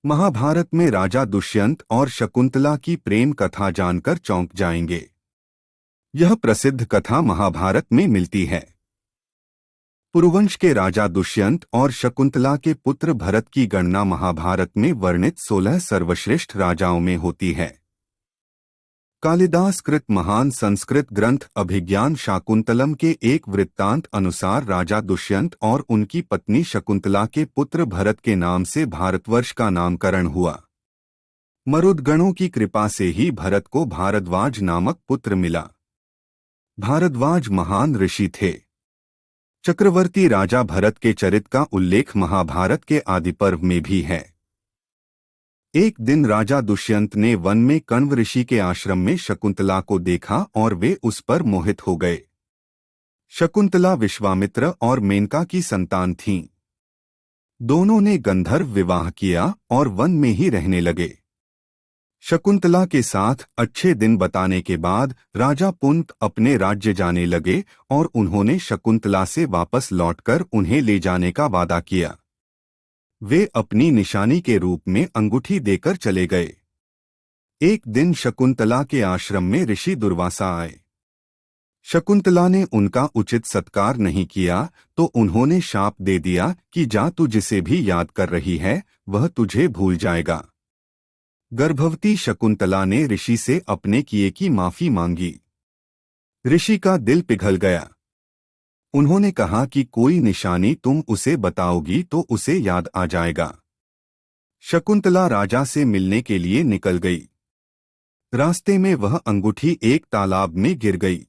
महाभारत में राजा दुष्यंत और शकुंतला की प्रेम कथा जानकर चौंक जाएंगे। यह प्रसिद्ध कथा महाभारत में मिलती है। पुरुवंश के राजा दुष्यंत और शकुंतला के पुत्र भरत की गणना महाभारत में वर्णित 16 सर्वश्रेष्ठ राजाओं में होती है। कालिदास कृत महान संस्कृत ग्रंथ अभिज्ञान शाकुंतलम के एक वृत्तांत अनुसार राजा दुष्यंत और उनकी पत्नी शकुंतला के पुत्र भरत के नाम से भारतवर्ष का नामकरण हुआ। मरुदगणों की कृपा से ही भरत को भारद्वाज नामक पुत्र मिला। भारद्वाज महान ऋषि थे। चक्रवर्ती राजा भरत के चरित्र का उल्लेख महाभारत के आदिपर्व में भी है। एक दिन राजा दुष्यंत ने वन में कण्व ऋषि के आश्रम में शकुंतला को देखा और वे उस पर मोहित हो गए। शकुंतला विश्वामित्र और मेनका की संतान थीं। दोनों ने गंधर्व विवाह किया और वन में ही रहने लगे। शकुंतला के साथ अच्छे दिन बताने के बाद राजा पुंत अपने राज्य जाने लगे और उन्होंने शकुंतला से वापस लौटकर उन्हें ले जाने का वादा किया। वे अपनी निशानी के रूप में अंगूठी देकर चले गए। एक दिन शकुंतला के आश्रम में ऋषि दुर्वासा आए। शकुंतला ने उनका उचित सत्कार नहीं किया तो उन्होंने शाप दे दिया कि जा, तू जिसे भी याद कर रही है वह तुझे भूल जाएगा। गर्भवती शकुंतला ने ऋषि से अपने किए की माफी मांगी। ऋषि का दिल पिघल गया। उन्होंने कहा कि कोई निशानी तुम उसे बताओगी तो उसे याद आ जाएगा। शकुंतला राजा से मिलने के लिए निकल गई। रास्ते में वह अंगूठी एक तालाब में गिर गई,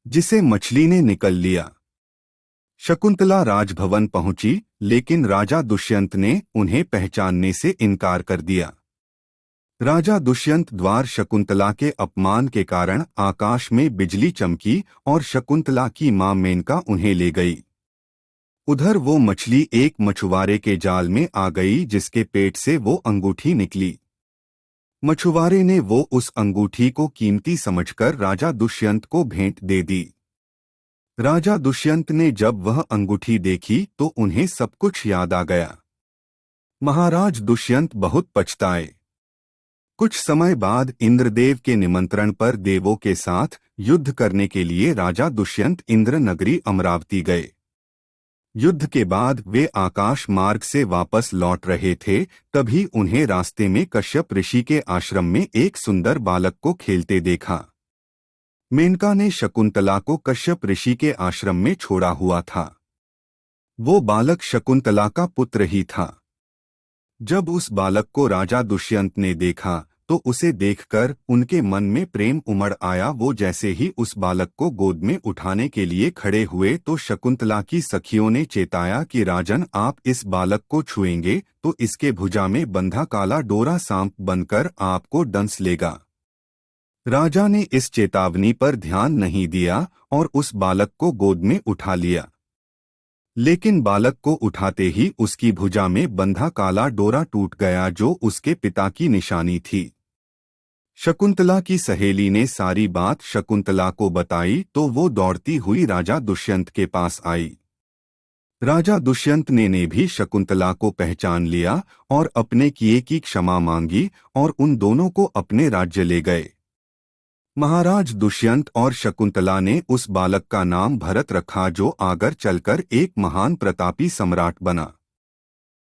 जिसे मछली ने निकल लिया। शकुंतला राजभवन पहुंची, लेकिन राजा दुष्यंत ने उन्हें पहचानने से इनकार कर दिया। राजा दुष्यंत द्वार शकुंतला के अपमान के कारण आकाश में बिजली चमकी और शकुंतला की मां मेनका उन्हें ले गई। उधर वो मछली एक मछुआरे के जाल में आ गई, जिसके पेट से वो अंगूठी निकली। मछुआरे ने वो उस अंगूठी को कीमती समझकर राजा दुष्यंत को भेंट दे दी। राजा दुष्यंत ने जब वह अंगूठी देखी तो उन्हें सब कुछ याद आ गया। महाराज दुष्यंत बहुत पछताए। कुछ समय बाद इंद्रदेव के निमंत्रण पर देवों के साथ युद्ध करने के लिए राजा दुष्यंत इंद्र नगरी अमरावती गए। युद्ध के बाद वे आकाश मार्ग से वापस लौट रहे थे, तभी उन्हें रास्ते में कश्यप ऋषि के आश्रम में एक सुंदर बालक को खेलते देखा। मेनका ने शकुंतला को कश्यप ऋषि के आश्रम में छोड़ा हुआ था। वो बालक शकुंतला का पुत्र ही था। जब उस बालक को राजा दुष्यंत ने देखा तो उसे देखकर उनके मन में प्रेम उमड़ आया। वो जैसे ही उस बालक को गोद में उठाने के लिए खड़े हुए तो शकुंतला की सखियों ने चेताया कि राजन, आप इस बालक को छुएंगे तो इसके भुजा में बंधा काला डोरा सांप बनकर आपको डंस लेगा। राजा ने इस चेतावनी पर ध्यान नहीं दिया और उस बालक को गोद में उठा लिया, लेकिन बालक को उठाते ही उसकी भुजा में बंधा काला डोरा टूट गया, जो उसके पिता की निशानी थी। शकुंतला की सहेली ने सारी बात शकुंतला को बताई तो वो दौड़ती हुई राजा दुष्यंत के पास आई। राजा दुष्यंत ने भी शकुंतला को पहचान लिया और अपने किए की क्षमा मांगी और उन दोनों को अपने राज्य ले गए। महाराज दुष्यंत और शकुंतला ने उस बालक का नाम भरत रखा, जो आगे चलकर एक महान प्रतापी सम्राट बना।